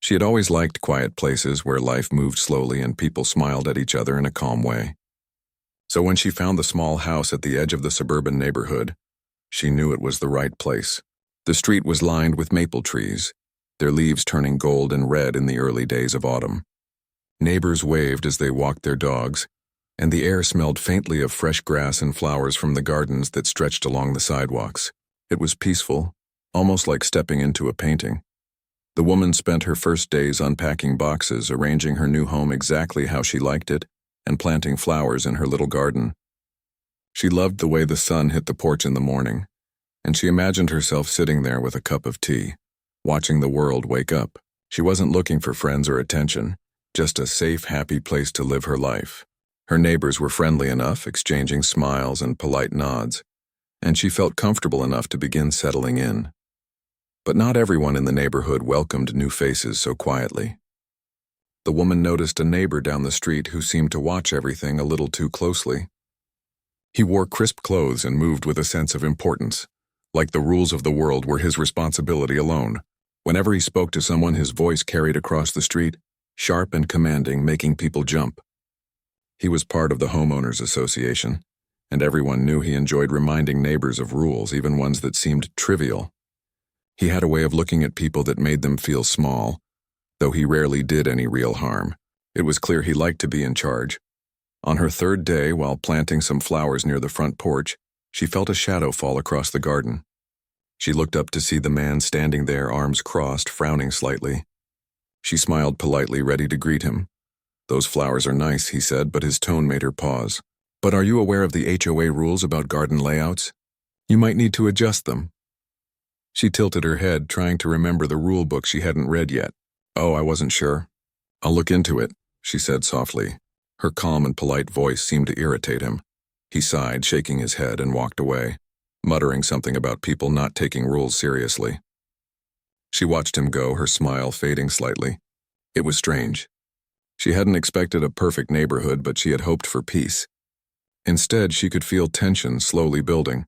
She had always liked quiet places where life moved slowly and people smiled at each other in a calm way. So when she found the small house at the edge of the suburban neighborhood, she knew it was the right place. The street was lined with maple trees, their leaves turning gold and red in the early days of autumn. Neighbors waved as they walked their dogs, and the air smelled faintly of fresh grass and flowers from the gardens that stretched along the sidewalks. It was peaceful, almost like stepping into a painting. The woman spent her first days unpacking boxes, arranging her new home exactly how she liked it, and planting flowers in her little garden. She loved the way the sun hit the porch in the morning, and she imagined herself sitting there with a cup of tea, watching the world wake up. She wasn't looking for friends or attention, just a safe, happy place to live her life. Her neighbors were friendly enough, exchanging smiles and polite nods, and she felt comfortable enough to begin settling in. But not everyone in the neighborhood welcomed new faces so quietly. The woman noticed a neighbor down the street who seemed to watch everything a little too closely. He wore crisp clothes and moved with a sense of importance, like the rules of the world were his responsibility alone. Whenever he spoke to someone, his voice carried across the street, sharp and commanding, making people jump. He was part of the homeowners association, and everyone knew he enjoyed reminding neighbors of rules, even ones that seemed trivial. He had a way of looking at people that made them feel small, though he rarely did any real harm. It was clear he liked to be in charge. On her third day, while planting some flowers near the front porch, she felt a shadow fall across the garden. She looked up to see the man standing there, arms crossed, frowning slightly. She smiled politely, ready to greet him. "Those flowers are nice," he said, but his tone made her pause. "But are you aware of the HOA rules about garden layouts? You might need to adjust them." She tilted her head, trying to remember the rule book she hadn't read yet. "Oh, I wasn't sure. I'll look into it," she said softly. Her calm and polite voice seemed to irritate him. He sighed, shaking his head, and walked away, muttering something about people not taking rules seriously. She watched him go, her smile fading slightly. It was strange. She hadn't expected a perfect neighborhood, but she had hoped for peace. Instead, she could feel tension slowly building,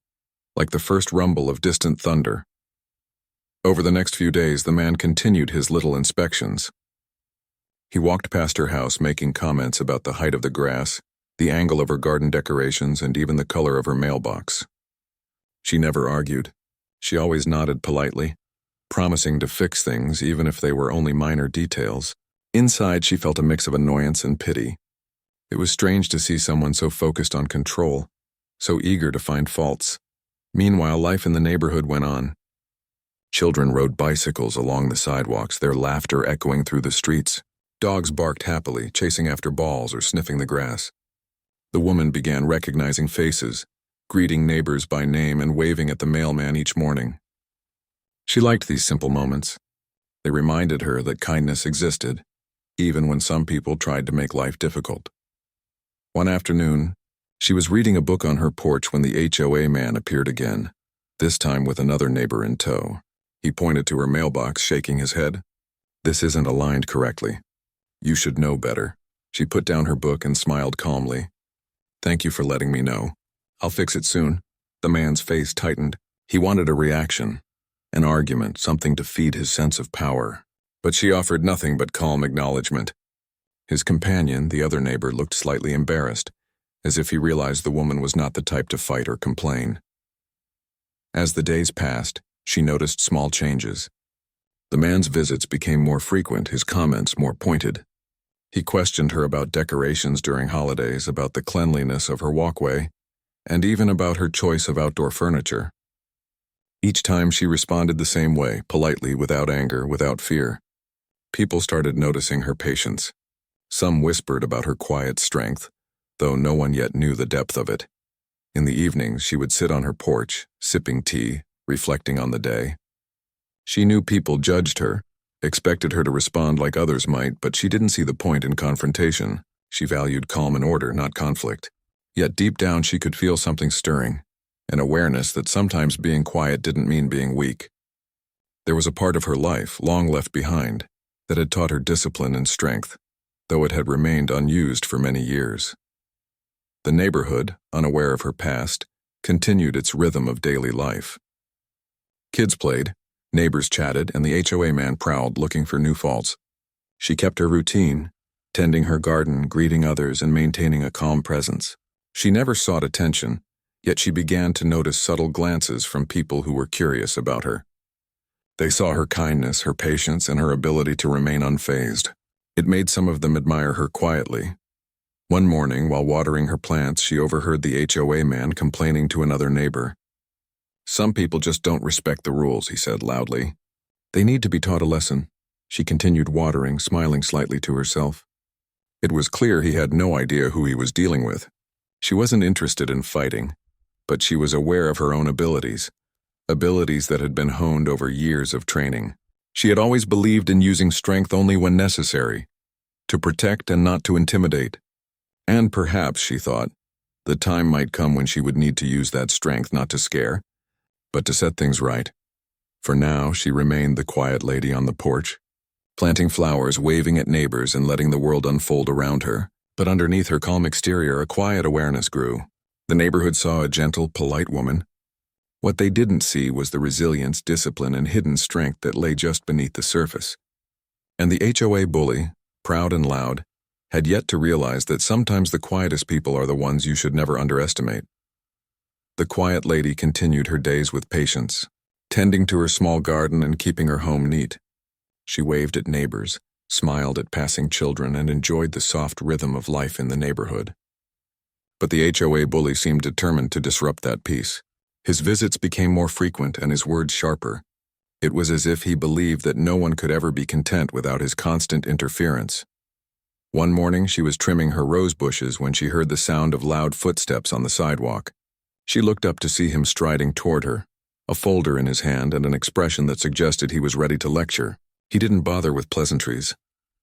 like the first rumble of distant thunder. Over the next few days, the man continued his little inspections. He walked past her house, making comments about the height of the grass, the angle of her garden decorations, and even the color of her mailbox. She never argued. She always nodded politely, promising to fix things even if they were only minor details. Inside, she felt a mix of annoyance and pity. It was strange to see someone so focused on control, so eager to find faults. Meanwhile, life in the neighborhood went on. Children rode bicycles along the sidewalks, their laughter echoing through the streets. Dogs barked happily, chasing after balls or sniffing the grass. The woman began recognizing faces, greeting neighbors by name and waving at the mailman each morning. She liked these simple moments. They reminded her that kindness existed, even when some people tried to make life difficult. One afternoon, she was reading a book on her porch when the HOA man appeared again, this time with another neighbor in tow. He pointed to her mailbox, shaking his head. "This isn't aligned correctly. You should know better." She put down her book and smiled calmly. "Thank you for letting me know. I'll fix it soon." The man's face tightened. He wanted a reaction, an argument, something to feed his sense of power. But she offered nothing but calm acknowledgement. His companion, the other neighbor, looked slightly embarrassed, as if he realized the woman was not the type to fight or complain. As the days passed, she noticed small changes. The man's visits became more frequent, his comments more pointed. He questioned her about decorations during holidays, about the cleanliness of her walkway, and even about her choice of outdoor furniture. Each time she responded the same way, politely, without anger, without fear. People started noticing her patience. Some whispered about her quiet strength, though no one yet knew the depth of it. In the evenings, she would sit on her porch, sipping tea, reflecting on the day. She knew people judged her, expected her to respond like others might, but she didn't see the point in confrontation. She valued calm and order, not conflict. Yet deep down she could feel something stirring, an awareness that sometimes being quiet didn't mean being weak. There was a part of her life, long left behind, that had taught her discipline and strength, though it had remained unused for many years. The neighborhood, unaware of her past, continued its rhythm of daily life. Kids played, neighbors chatted, and the HOA man prowled, looking for new faults. She kept her routine, tending her garden, greeting others, and maintaining a calm presence. She never sought attention, yet she began to notice subtle glances from people who were curious about her. They saw her kindness, her patience, and her ability to remain unfazed. It made some of them admire her quietly. One morning, while watering her plants, she overheard the HOA man complaining to another neighbor. "Some people just don't respect the rules," he said loudly. "They need to be taught a lesson." She continued watering, smiling slightly to herself. It was clear he had no idea who he was dealing with. She wasn't interested in fighting, but she was aware of her own abilities that had been honed over years of training. She had always believed in using strength only when necessary, to protect and not to intimidate. And perhaps, she thought, the time might come when she would need to use that strength not to scare, but to set things right. For now, she remained the quiet lady on the porch, planting flowers, waving at neighbors, and letting the world unfold around her. But underneath her calm exterior, a quiet awareness grew. The neighborhood saw a gentle, polite woman. What they didn't see was the resilience, discipline, and hidden strength that lay just beneath the surface. And the HOA bully, proud and loud, had yet to realize that sometimes the quietest people are the ones you should never underestimate. The quiet lady continued her days with patience, tending to her small garden and keeping her home neat. She waved at neighbors, smiled at passing children, and enjoyed the soft rhythm of life in the neighborhood. But the HOA bully seemed determined to disrupt that peace. His visits became more frequent and his words sharper. It was as if he believed that no one could ever be content without his constant interference. One morning, she was trimming her rose bushes when she heard the sound of loud footsteps on the sidewalk. She looked up to see him striding toward her, a folder in his hand and an expression that suggested he was ready to lecture. He didn't bother with pleasantries.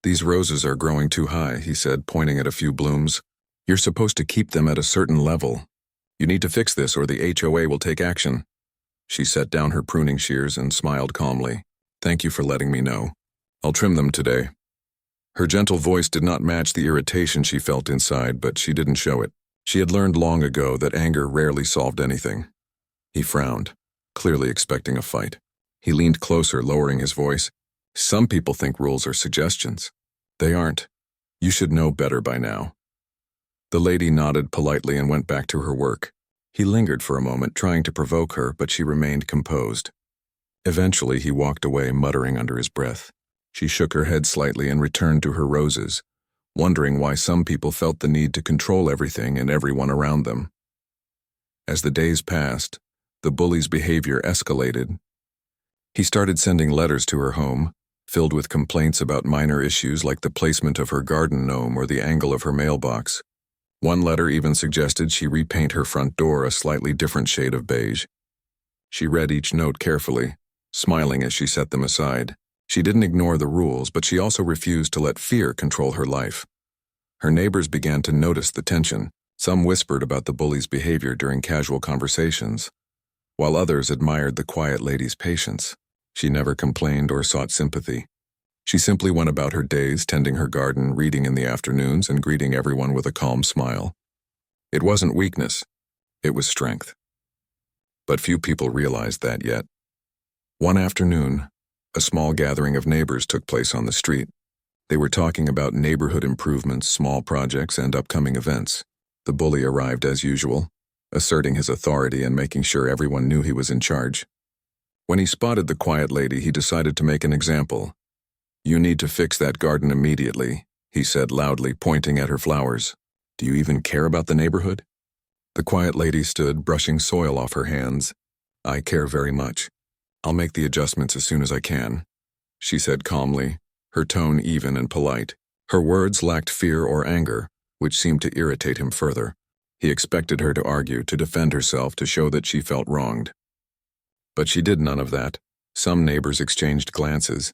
"These roses are growing too high," he said, pointing at a few blooms. "You're supposed to keep them at a certain level. You need to fix this or the HOA will take action." She set down her pruning shears and smiled calmly. "Thank you for letting me know. I'll trim them today." Her gentle voice did not match the irritation she felt inside, but she didn't show it. She had learned long ago that anger rarely solved anything. He frowned, clearly expecting a fight. He leaned closer, lowering his voice. "Some people think rules are suggestions. They aren't. You should know better by now." The lady nodded politely and went back to her work. He lingered for a moment, trying to provoke her, but she remained composed. Eventually, he walked away, muttering under his breath. She shook her head slightly and returned to her roses, wondering why some people felt the need to control everything and everyone around them. As the days passed, the bully's behavior escalated. He started sending letters to her home, filled with complaints about minor issues like the placement of her garden gnome or the angle of her mailbox. One letter even suggested she repaint her front door a slightly different shade of beige. She read each note carefully, smiling as she set them aside. She didn't ignore the rules, but she also refused to let fear control her life. Her neighbors began to notice the tension. Some whispered about the bully's behavior during casual conversations, while others admired the quiet lady's patience. She never complained or sought sympathy. She simply went about her days, tending her garden, reading in the afternoons, and greeting everyone with a calm smile. It wasn't weakness, it was strength. But few people realized that yet. One afternoon, a small gathering of neighbors took place on the street. They were talking about neighborhood improvements, small projects, and upcoming events. The bully arrived as usual, asserting his authority and making sure everyone knew he was in charge. When he spotted the quiet lady, he decided to make an example. "You need to fix that garden immediately," he said loudly, pointing at her flowers. "Do you even care about the neighborhood?" The quiet lady stood, brushing soil off her hands. "I care very much. I'll make the adjustments as soon as I can," she said calmly, her tone even and polite. Her words lacked fear or anger, which seemed to irritate him further. He expected her to argue, to defend herself, to show that she felt wronged. But she did none of that. Some neighbors exchanged glances.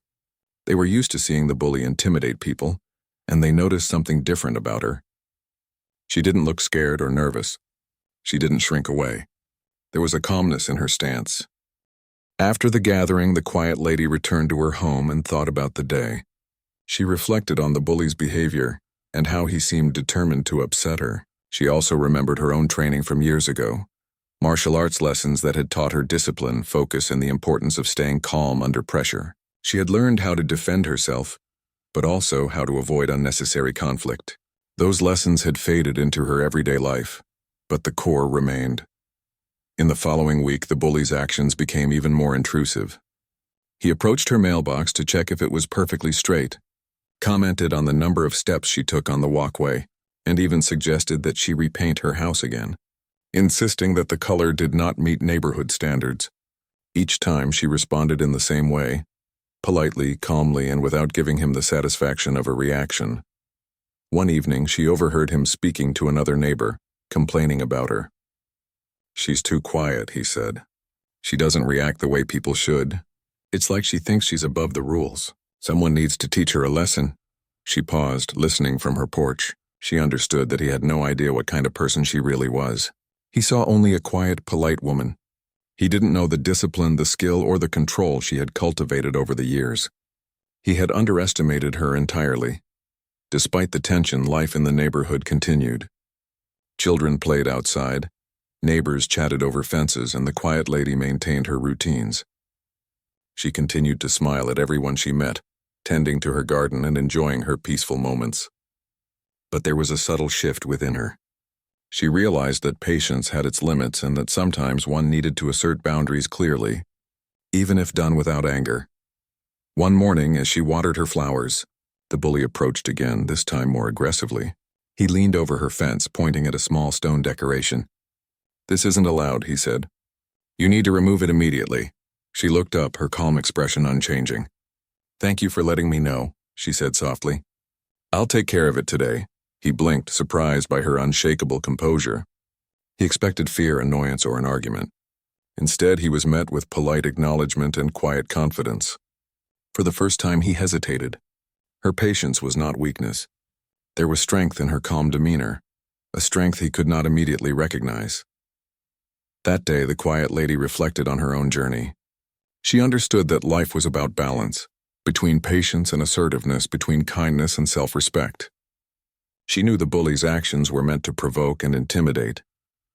They were used to seeing the bully intimidate people, and they noticed something different about her. She didn't look scared or nervous. She didn't shrink away. There was a calmness in her stance. After the gathering, the quiet lady returned to her home and thought about the day. She reflected on the bully's behavior and how he seemed determined to upset her. She also remembered her own training from years ago, martial arts lessons that had taught her discipline, focus, and the importance of staying calm under pressure. She had learned how to defend herself, but also how to avoid unnecessary conflict. Those lessons had faded into her everyday life, but the core remained. In the following week, the bully's actions became even more intrusive. He approached her mailbox to check if it was perfectly straight, commented on the number of steps she took on the walkway, and even suggested that she repaint her house again, insisting that the color did not meet neighborhood standards. Each time she responded in the same way, politely, calmly, and without giving him the satisfaction of a reaction. One evening, she overheard him speaking to another neighbor, complaining about her. "She's too quiet," he said. "She doesn't react the way people should. It's like she thinks she's above the rules. Someone needs to teach her a lesson." She paused, listening from her porch. She understood that he had no idea what kind of person she really was. He saw only a quiet, polite woman. He didn't know the discipline, the skill, or the control she had cultivated over the years. He had underestimated her entirely. Despite the tension, life in the neighborhood continued. Children played outside, neighbors chatted over fences, and the quiet lady maintained her routines. She continued to smile at everyone she met, tending to her garden and enjoying her peaceful moments. But there was a subtle shift within her. She realized that patience had its limits and that sometimes one needed to assert boundaries clearly, even if done without anger. One morning, as she watered her flowers, the bully approached again, this time more aggressively. He leaned over her fence, pointing at a small stone decoration. "This isn't allowed," he said. "You need to remove it immediately." She looked up, her calm expression unchanging. "Thank you for letting me know," she said softly. "I'll take care of it today." He blinked, surprised by her unshakable composure. He expected fear, annoyance, or an argument. Instead, he was met with polite acknowledgement and quiet confidence. For the first time, he hesitated. Her patience was not weakness. There was strength in her calm demeanor, a strength he could not immediately recognize. That day, the quiet lady reflected on her own journey. She understood that life was about balance, between patience and assertiveness, between kindness and self-respect. She knew the bully's actions were meant to provoke and intimidate,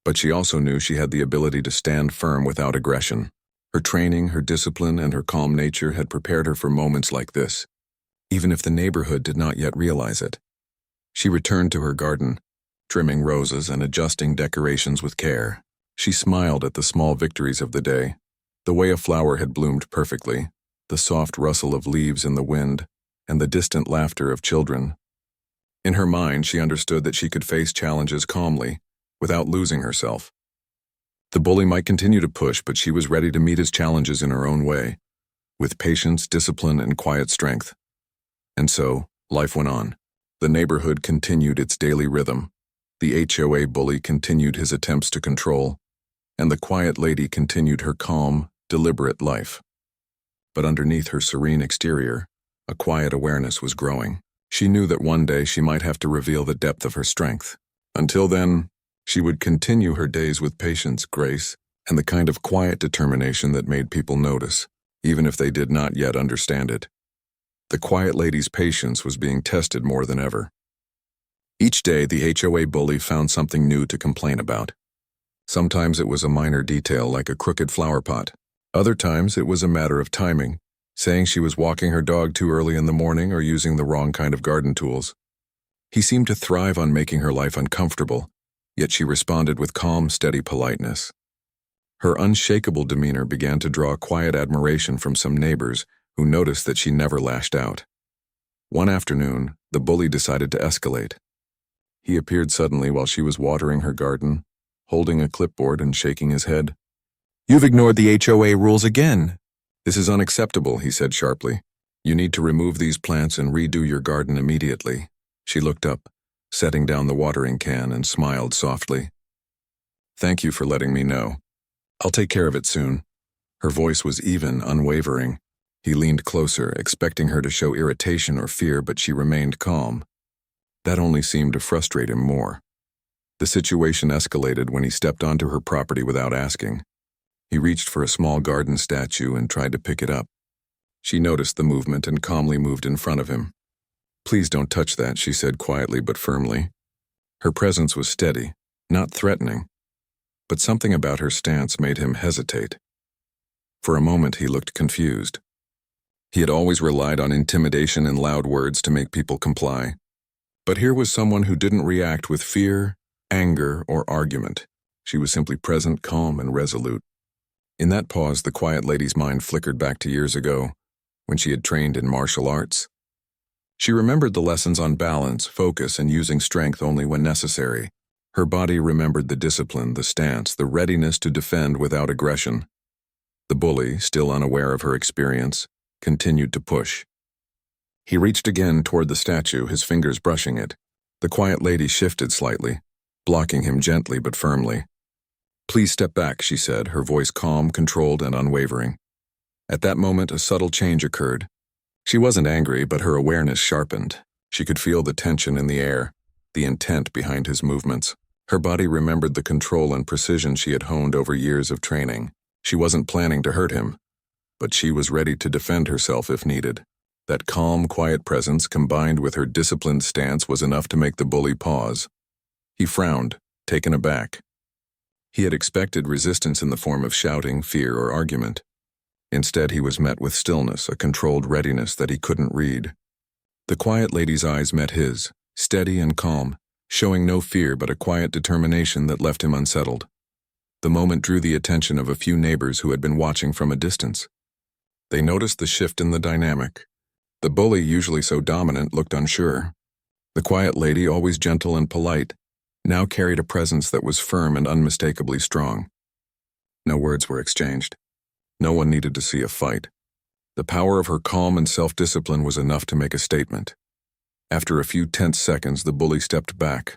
but she also knew she had the ability to stand firm without aggression. Her training, her discipline, and her calm nature had prepared her for moments like this, even if the neighborhood did not yet realize it. She returned to her garden, trimming roses and adjusting decorations with care. She smiled at the small victories of the day, the way a flower had bloomed perfectly, the soft rustle of leaves in the wind, and the distant laughter of children. In her mind, she understood that she could face challenges calmly, without losing herself. The bully might continue to push, but she was ready to meet his challenges in her own way, with patience, discipline, and quiet strength. And so, life went on. The neighborhood continued its daily rhythm. The HOA bully continued his attempts to control, and the quiet lady continued her calm, deliberate life. But underneath her serene exterior, a quiet awareness was growing. She knew that one day she might have to reveal the depth of her strength. Until then, she would continue her days with patience, grace, and the kind of quiet determination that made people notice, even if they did not yet understand it. The quiet lady's patience was being tested more than ever. Each day, the HOA bully found something new to complain about. Sometimes it was a minor detail like a crooked flower pot. Other times it was a matter of timing, saying she was walking her dog too early in the morning or using the wrong kind of garden tools. He seemed to thrive on making her life uncomfortable, yet she responded with calm, steady politeness. Her unshakable demeanor began to draw quiet admiration from some neighbors who noticed that she never lashed out. One afternoon, the bully decided to escalate. He appeared suddenly while she was watering her garden, holding a clipboard and shaking his head. "You've ignored the HOA rules again." "This is unacceptable," he said sharply. "You need to remove these plants and redo your garden immediately." She looked up, setting down the watering can, and smiled softly. "Thank you for letting me know. I'll take care of it soon." Her voice was even, unwavering. He leaned closer, expecting her to show irritation or fear, but she remained calm. That only seemed to frustrate him more. The situation escalated when he stepped onto her property without asking. He reached for a small garden statue and tried to pick it up. She noticed the movement and calmly moved in front of him. "Please don't touch that," she said quietly but firmly. Her presence was steady, not threatening, but something about her stance made him hesitate. For a moment he looked confused. He had always relied on intimidation and loud words to make people comply. But here was someone who didn't react with fear, anger, or argument. She was simply present, calm, and resolute. In that pause, the quiet lady's mind flickered back to years ago, when she had trained in martial arts. She remembered the lessons on balance, focus, and using strength only when necessary. Her body remembered the discipline, the stance, the readiness to defend without aggression. The bully, still unaware of her experience, continued to push. He reached again toward the statue, his fingers brushing it. The quiet lady shifted slightly, blocking him gently but firmly. "Please step back," she said, her voice calm, controlled, and unwavering. At that moment, a subtle change occurred. She wasn't angry, but her awareness sharpened. She could feel the tension in the air, the intent behind his movements. Her body remembered the control and precision she had honed over years of training. She wasn't planning to hurt him, but she was ready to defend herself if needed. That calm, quiet presence, combined with her disciplined stance, was enough to make the bully pause. He frowned, taken aback. He had expected resistance in the form of shouting, fear, or argument. Instead, he was met with stillness, a controlled readiness that he couldn't read. The quiet lady's eyes met his, steady and calm, showing no fear but a quiet determination that left him unsettled. The moment drew the attention of a few neighbors who had been watching from a distance. They noticed the shift in the dynamic. The bully, usually so dominant, looked unsure. The quiet lady, always gentle and polite, now carried a presence that was firm and unmistakably strong. No words were exchanged. No one needed to see a fight. The power of her calm and self-discipline was enough to make a statement. After a few tense seconds, the bully stepped back,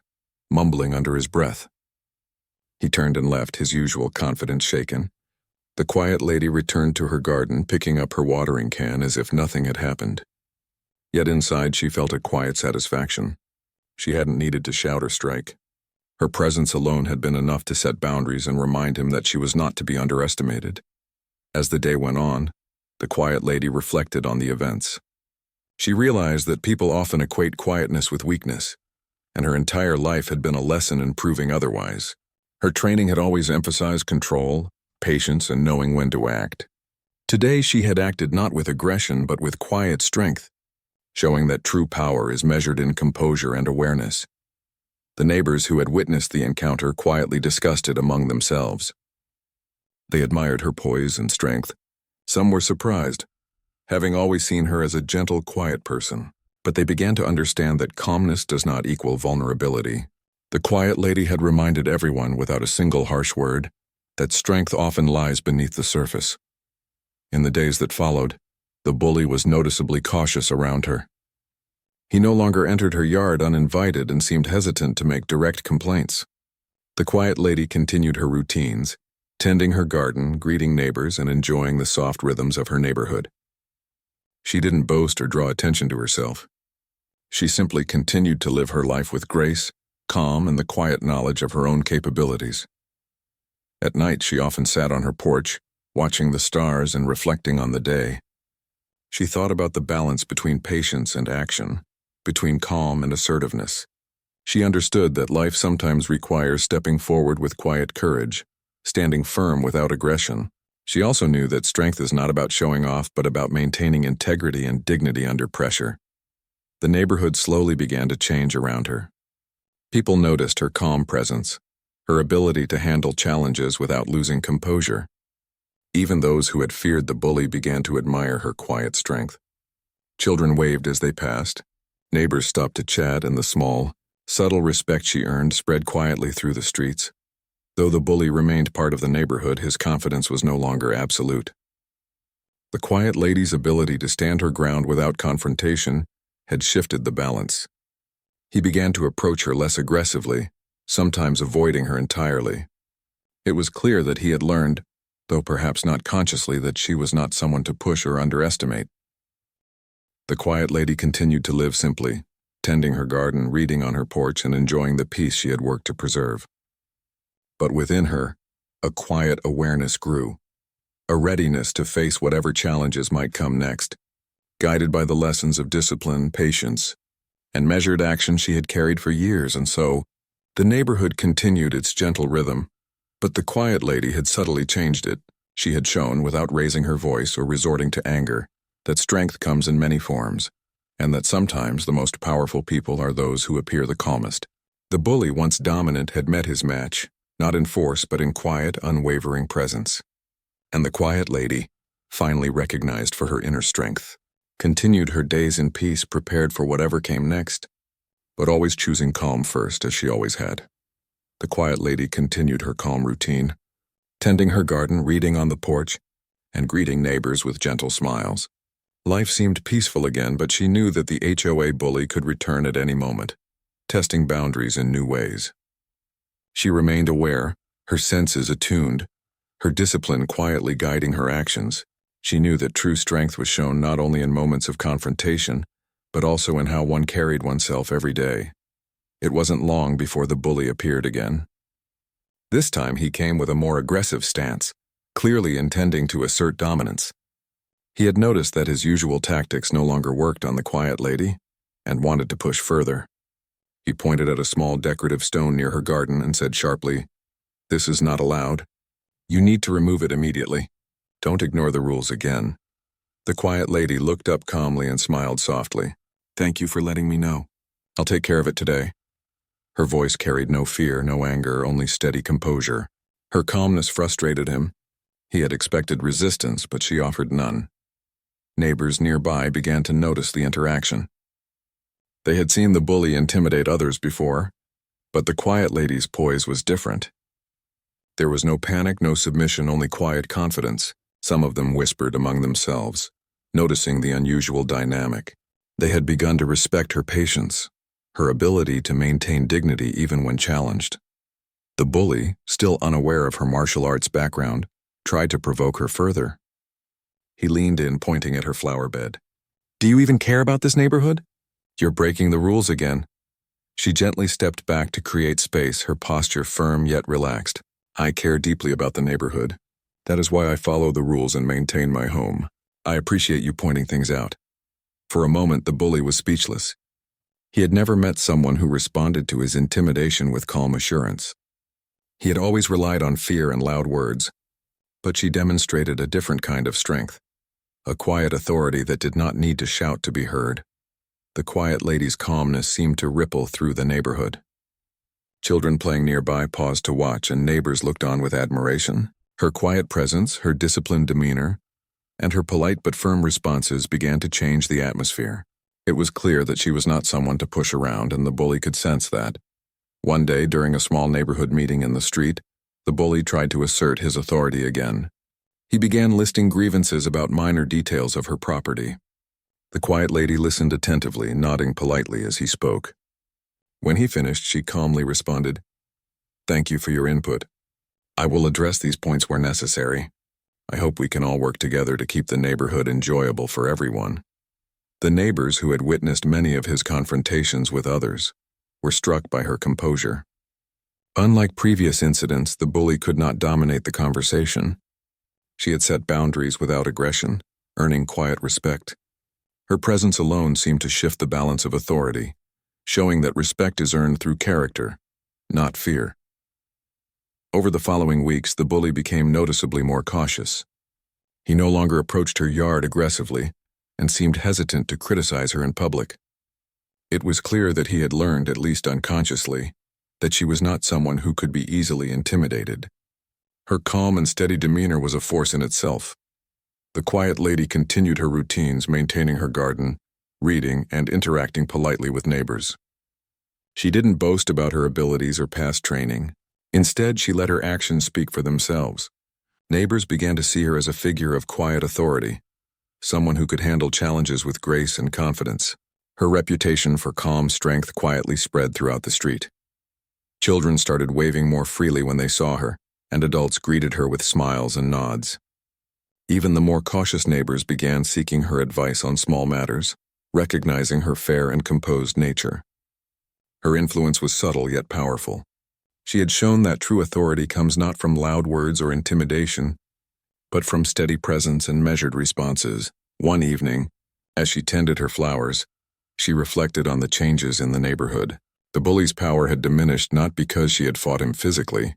mumbling under his breath. He turned and left, his usual confidence shaken. The quiet lady returned to her garden, picking up her watering can as if nothing had happened. Yet inside she felt a quiet satisfaction. She hadn't needed to shout or strike. Her presence alone had been enough to set boundaries and remind him that she was not to be underestimated. As the day went on, the quiet lady reflected on the events. She realized that people often equate quietness with weakness, and her entire life had been a lesson in proving otherwise. Her training had always emphasized control, patience, and knowing when to act. Today she had acted not with aggression but with quiet strength, showing that true power is measured in composure and awareness. The neighbors who had witnessed the encounter quietly discussed it among themselves. They admired her poise and strength. Some were surprised, having always seen her as a gentle, quiet person, but they began to understand that calmness does not equal vulnerability. The quiet lady had reminded everyone, without a single harsh word, that strength often lies beneath the surface. In the days that followed, the bully was noticeably cautious around her. He no longer entered her yard uninvited and seemed hesitant to make direct complaints. The quiet lady continued her routines, tending her garden, greeting neighbors, and enjoying the soft rhythms of her neighborhood. She didn't boast or draw attention to herself. She simply continued to live her life with grace, calm, and the quiet knowledge of her own capabilities. At night, she often sat on her porch, watching the stars and reflecting on the day. She thought about the balance between patience and action, between calm and assertiveness. She understood that life sometimes requires stepping forward with quiet courage, standing firm without aggression. She also knew that strength is not about showing off but about maintaining integrity and dignity under pressure. The neighborhood slowly began to change around her. People noticed her calm presence, her ability to handle challenges without losing composure. Even those who had feared the bully began to admire her quiet strength. Children waved as they passed. Neighbors stopped to chat, and the small, subtle respect she earned spread quietly through the streets. Though the bully remained part of the neighborhood, his confidence was no longer absolute. The quiet lady's ability to stand her ground without confrontation had shifted the balance. He began to approach her less aggressively, sometimes avoiding her entirely. It was clear that he had learned, though perhaps not consciously, that she was not someone to push or underestimate. The quiet lady continued to live simply, tending her garden, reading on her porch, and enjoying the peace she had worked to preserve. But within her, a quiet awareness grew, a readiness to face whatever challenges might come next, guided by the lessons of discipline, patience, and measured action she had carried for years. And so, the neighborhood continued its gentle rhythm, but the quiet lady had subtly changed it. She had shown, without raising her voice or resorting to anger, that strength comes in many forms, and that sometimes the most powerful people are those who appear the calmest. The bully, once dominant, had met his match, not in force but in quiet, unwavering presence. And the quiet lady, finally recognized for her inner strength, continued her days in peace, prepared for whatever came next, but always choosing calm first, as she always had. The quiet lady continued her calm routine, tending her garden, reading on the porch, and greeting neighbors with gentle smiles. Life seemed peaceful again, but she knew that the HOA bully could return at any moment, testing boundaries in new ways. She remained aware, her senses attuned, her discipline quietly guiding her actions. She knew that true strength was shown not only in moments of confrontation, but also in how one carried oneself every day. It wasn't long before the bully appeared again. This time he came with a more aggressive stance, clearly intending to assert dominance. He had noticed that his usual tactics no longer worked on the quiet lady, and wanted to push further. He pointed at a small decorative stone near her garden and said sharply, "This is not allowed. You need to remove it immediately. Don't ignore the rules again." The quiet lady looked up calmly and smiled softly. "Thank you for letting me know. I'll take care of it today." Her voice carried no fear, no anger, only steady composure. Her calmness frustrated him. He had expected resistance, but she offered none. Neighbors nearby began to notice the interaction. They had seen the bully intimidate others before, but the quiet lady's poise was different. There was no panic, no submission, only quiet confidence. Some of them whispered among themselves, noticing the unusual dynamic. They had begun to respect her patience, her ability to maintain dignity even when challenged. The bully, still unaware of her martial arts background, tried to provoke her further. He leaned in, pointing at her flower bed. "Do you even care about this neighborhood? You're breaking the rules again." She gently stepped back to create space, her posture firm yet relaxed. "I care deeply about the neighborhood. That is why I follow the rules and maintain my home. I appreciate you pointing things out." For a moment, the bully was speechless. He had never met someone who responded to his intimidation with calm assurance. He had always relied on fear and loud words, but she demonstrated a different kind of strength, a quiet authority that did not need to shout to be heard. The quiet lady's calmness seemed to ripple through the neighborhood. Children playing nearby paused to watch, and neighbors looked on with admiration. Her quiet presence, her disciplined demeanor, and her polite but firm responses began to change the atmosphere. It was clear that she was not someone to push around, and the bully could sense that. One day, during a small neighborhood meeting in the street, the bully tried to assert his authority again. He began listing grievances about minor details of her property. The quiet lady listened attentively, nodding politely as he spoke. When he finished, she calmly responded, "Thank you for your input. I will address these points where necessary. I hope we can all work together to keep the neighborhood enjoyable for everyone." The neighbors, who had witnessed many of his confrontations with others, were struck by her composure. Unlike previous incidents, the bully could not dominate the conversation. She had set boundaries without aggression, earning quiet respect. Her presence alone seemed to shift the balance of authority, showing that respect is earned through character, not fear. Over the following weeks, the bully became noticeably more cautious. He no longer approached her yard aggressively and seemed hesitant to criticize her in public. It was clear that he had learned, at least unconsciously, that she was not someone who could be easily intimidated. Her calm and steady demeanor was a force in itself. The quiet lady continued her routines, maintaining her garden, reading, and interacting politely with neighbors. She didn't boast about her abilities or past training. Instead, she let her actions speak for themselves. Neighbors began to see her as a figure of quiet authority, someone who could handle challenges with grace and confidence. Her reputation for calm strength quietly spread throughout the street. Children started waving more freely when they saw her, and adults greeted her with smiles and nods. Even the more cautious neighbors began seeking her advice on small matters, recognizing her fair and composed nature. Her influence was subtle yet powerful. She had shown that true authority comes not from loud words or intimidation, but from steady presence and measured responses. One evening, as she tended her flowers, she reflected on the changes in the neighborhood. The bully's power had diminished not because she had fought him physically,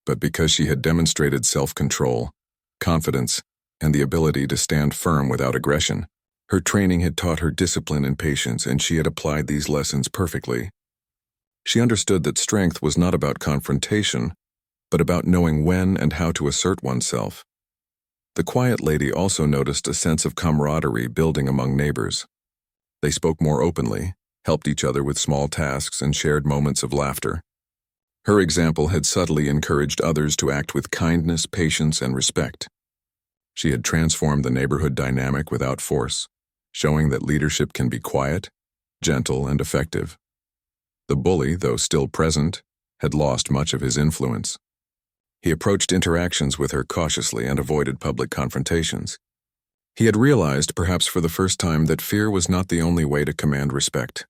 but because she had demonstrated self-control, confidence, and the ability to stand firm without aggression. Her training had taught her discipline and patience, and she had applied these lessons perfectly. She understood that strength was not about confrontation, but about knowing when and how to assert oneself. The quiet lady also noticed a sense of camaraderie building among neighbors. They spoke more openly, helped each other with small tasks, and shared moments of laughter. Her example had subtly encouraged others to act with kindness, patience, and respect. She had transformed the neighborhood dynamic without force, showing that leadership can be quiet, gentle, and effective. The bully, though still present, had lost much of his influence. He approached interactions with her cautiously and avoided public confrontations. He had realized, perhaps for the first time, that fear was not the only way to command respect.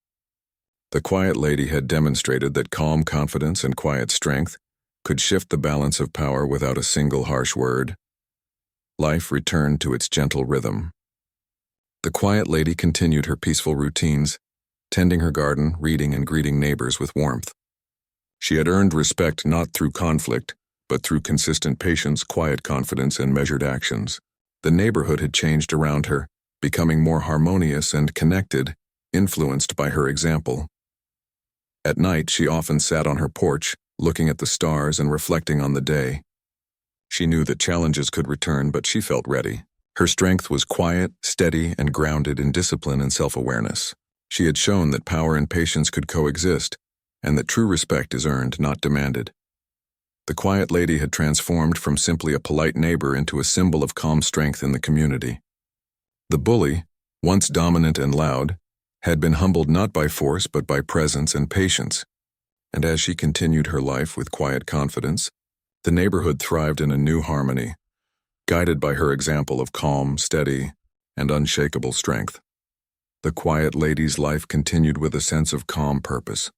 The quiet lady had demonstrated that calm confidence and quiet strength could shift the balance of power without a single harsh word. Life returned to its gentle rhythm. The quiet lady continued her peaceful routines, tending her garden, reading, and greeting neighbors with warmth. She had earned respect not through conflict, but through consistent patience, quiet confidence, and measured actions. The neighborhood had changed around her, becoming more harmonious and connected, influenced by her example. At night, she often sat on her porch, looking at the stars and reflecting on the day. She knew that challenges could return, but she felt ready. Her strength was quiet, steady, and grounded in discipline and self-awareness. She had shown that power and patience could coexist, and that true respect is earned, not demanded. The quiet lady had transformed from simply a polite neighbor into a symbol of calm strength in the community. The bully, once dominant and loud, had been humbled not by force but by presence and patience, and as she continued her life with quiet confidence, the neighborhood thrived in a new harmony, guided by her example of calm, steady, and unshakable strength. The quiet lady's life continued with a sense of calm purpose.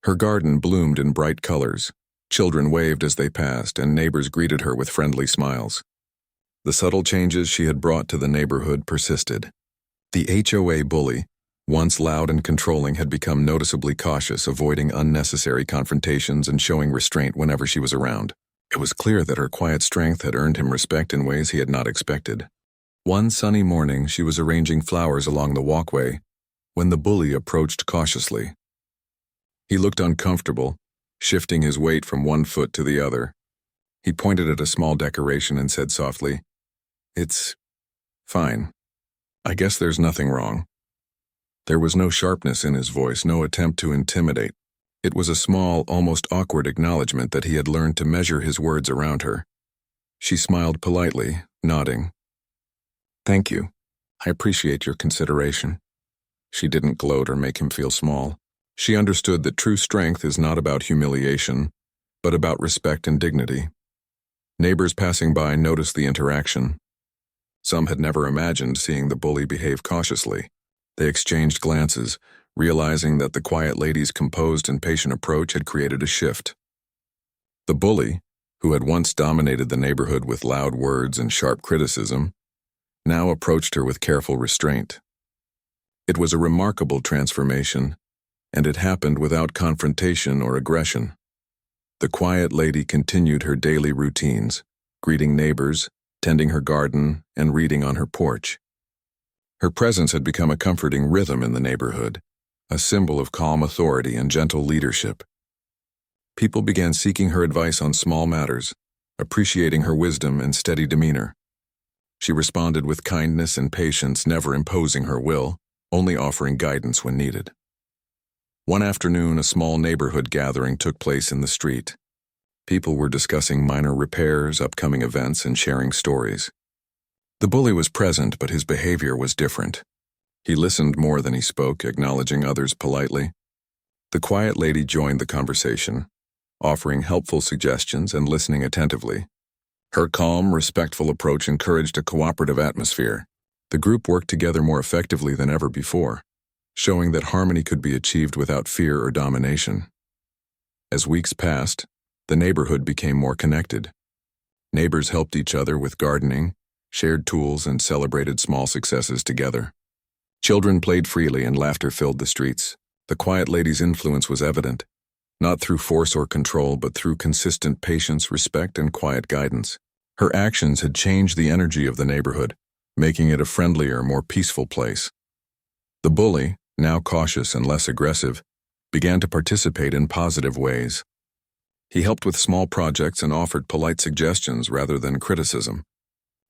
Her garden bloomed in bright colors, children waved as they passed, and neighbors greeted her with friendly smiles. The subtle changes she had brought to the neighborhood persisted. The HOA bully, once loud and controlling, had become noticeably cautious, avoiding unnecessary confrontations and showing restraint whenever she was around. It was clear that her quiet strength had earned him respect in ways he had not expected. One sunny morning, she was arranging flowers along the walkway when the bully approached cautiously. He looked uncomfortable, shifting his weight from one foot to the other. He pointed at a small decoration and said softly, "It's fine. I guess there's nothing wrong." There was no sharpness in his voice, no attempt to intimidate. It was a small, almost awkward acknowledgement that he had learned to measure his words around her. She smiled politely, nodding. "Thank you. I appreciate your consideration." She didn't gloat or make him feel small. She understood that true strength is not about humiliation, but about respect and dignity. Neighbors passing by noticed the interaction. Some had never imagined seeing the bully behave cautiously. They exchanged glances, realizing that the quiet lady's composed and patient approach had created a shift. The bully, who had once dominated the neighborhood with loud words and sharp criticism, now approached her with careful restraint. It was a remarkable transformation, and it happened without confrontation or aggression. The quiet lady continued her daily routines, greeting neighbors, tending her garden, and reading on her porch. Her presence had become a comforting rhythm in the neighborhood, a symbol of calm authority and gentle leadership. People began seeking her advice on small matters, appreciating her wisdom and steady demeanor. She responded with kindness and patience, never imposing her will, only offering guidance when needed. One afternoon, a small neighborhood gathering took place in the street. People were discussing minor repairs, upcoming events, and sharing stories. The bully was present, but his behavior was different. He listened more than he spoke, acknowledging others politely. The quiet lady joined the conversation, offering helpful suggestions and listening attentively. Her calm, respectful approach encouraged a cooperative atmosphere. The group worked together more effectively than ever before, showing that harmony could be achieved without fear or domination. As weeks passed, the neighborhood became more connected. Neighbors helped each other with gardening, shared tools, and celebrated small successes together. Children played freely and laughter filled the streets. The quiet lady's influence was evident, not through force or control, but through consistent patience, respect, and quiet guidance. Her actions had changed the energy of the neighborhood, making it a friendlier, more peaceful place. The bully, now cautious and less aggressive, began to participate in positive ways. He helped with small projects and offered polite suggestions rather than criticism.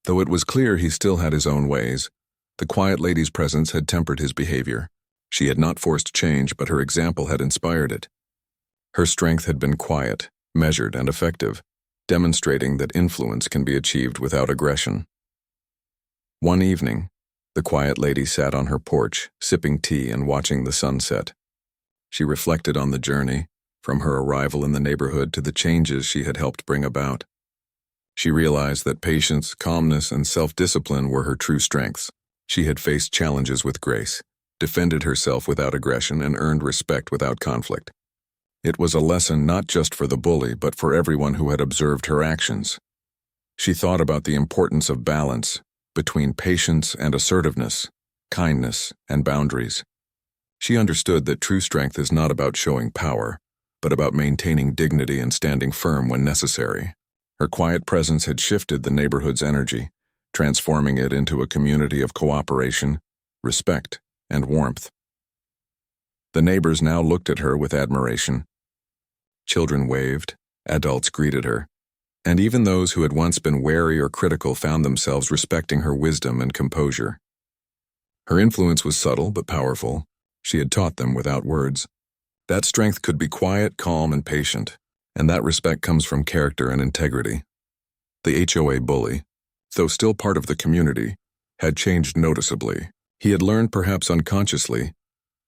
Though it was clear he still had his own ways, the quiet lady's presence had tempered his behavior. She had not forced change, but her example had inspired it. Her strength had been quiet, measured, and effective, demonstrating that influence can be achieved without aggression. One evening, the quiet lady sat on her porch, sipping tea and watching the sunset. She reflected on the journey, from her arrival in the neighborhood to the changes she had helped bring about. She realized that patience, calmness, and self-discipline were her true strengths. She had faced challenges with grace, defended herself without aggression, and earned respect without conflict. It was a lesson not just for the bully, but for everyone who had observed her actions. She thought about the importance of balance between patience and assertiveness, kindness and boundaries. She understood that true strength is not about showing power, but about maintaining dignity and standing firm when necessary. Her quiet presence had shifted the neighborhood's energy, transforming it into a community of cooperation, respect, and warmth. The neighbors now looked at her with admiration. Children waved, adults greeted her, and even those who had once been wary or critical found themselves respecting her wisdom and composure. Her influence was subtle but powerful. She had taught them without words. That strength could be quiet, calm, and patient, and that respect comes from character and integrity. The HOA bully, though still part of the community, had changed noticeably. He had learned, perhaps unconsciously,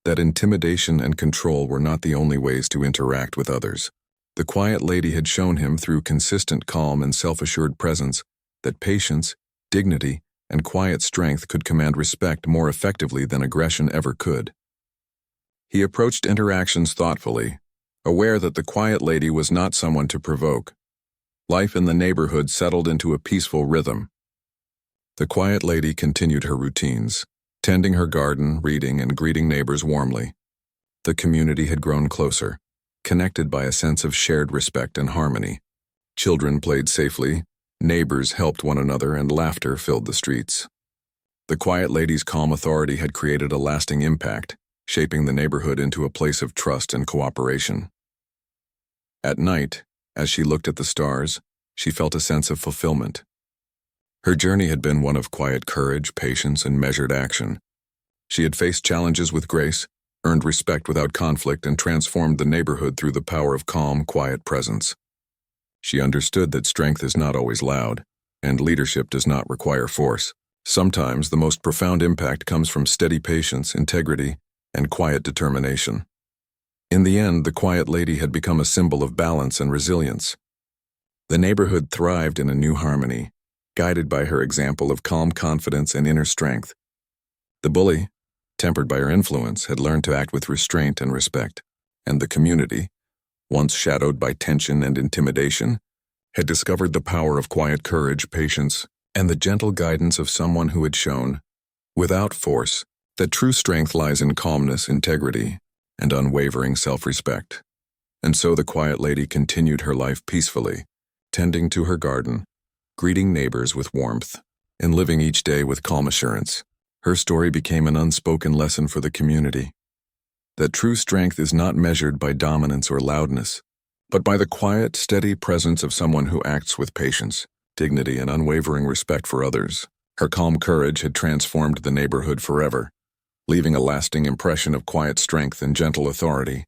that intimidation and control were not the only ways to interact with others. The quiet lady had shown him through consistent calm and self-assured presence that patience, dignity, and quiet strength could command respect more effectively than aggression ever could. He approached interactions thoughtfully, aware that the quiet lady was not someone to provoke. Life in the neighborhood settled into a peaceful rhythm. The quiet lady continued her routines, tending her garden, reading, and greeting neighbors warmly. The community had grown closer, connected by a sense of shared respect and harmony. Children played safely, neighbors helped one another, and laughter filled the streets. The quiet lady's calm authority had created a lasting impact, shaping the neighborhood into a place of trust and cooperation. At night, as she looked at the stars, she felt a sense of fulfillment. Her journey had been one of quiet courage, patience, and measured action. She had faced challenges with grace, earned respect without conflict, and transformed the neighborhood through the power of calm, quiet presence. She understood that strength is not always loud, and leadership does not require force. Sometimes the most profound impact comes from steady patience, integrity, and quiet determination. In the end, the quiet lady had become a symbol of balance and resilience. The neighborhood thrived in a new harmony, guided by her example of calm confidence and inner strength. The bully, tempered by her influence, had learned to act with restraint and respect, and the community, once shadowed by tension and intimidation, had discovered the power of quiet courage, patience, and the gentle guidance of someone who had shown, without force, that true strength lies in calmness, integrity, and unwavering self-respect. And so the quiet lady continued her life peacefully, tending to her garden, greeting neighbors with warmth, and living each day with calm assurance. Her story became an unspoken lesson for the community, that true strength is not measured by dominance or loudness, but by the quiet, steady presence of someone who acts with patience, dignity, and unwavering respect for others. Her calm courage had transformed the neighborhood forever, leaving a lasting impression of quiet strength and gentle authority.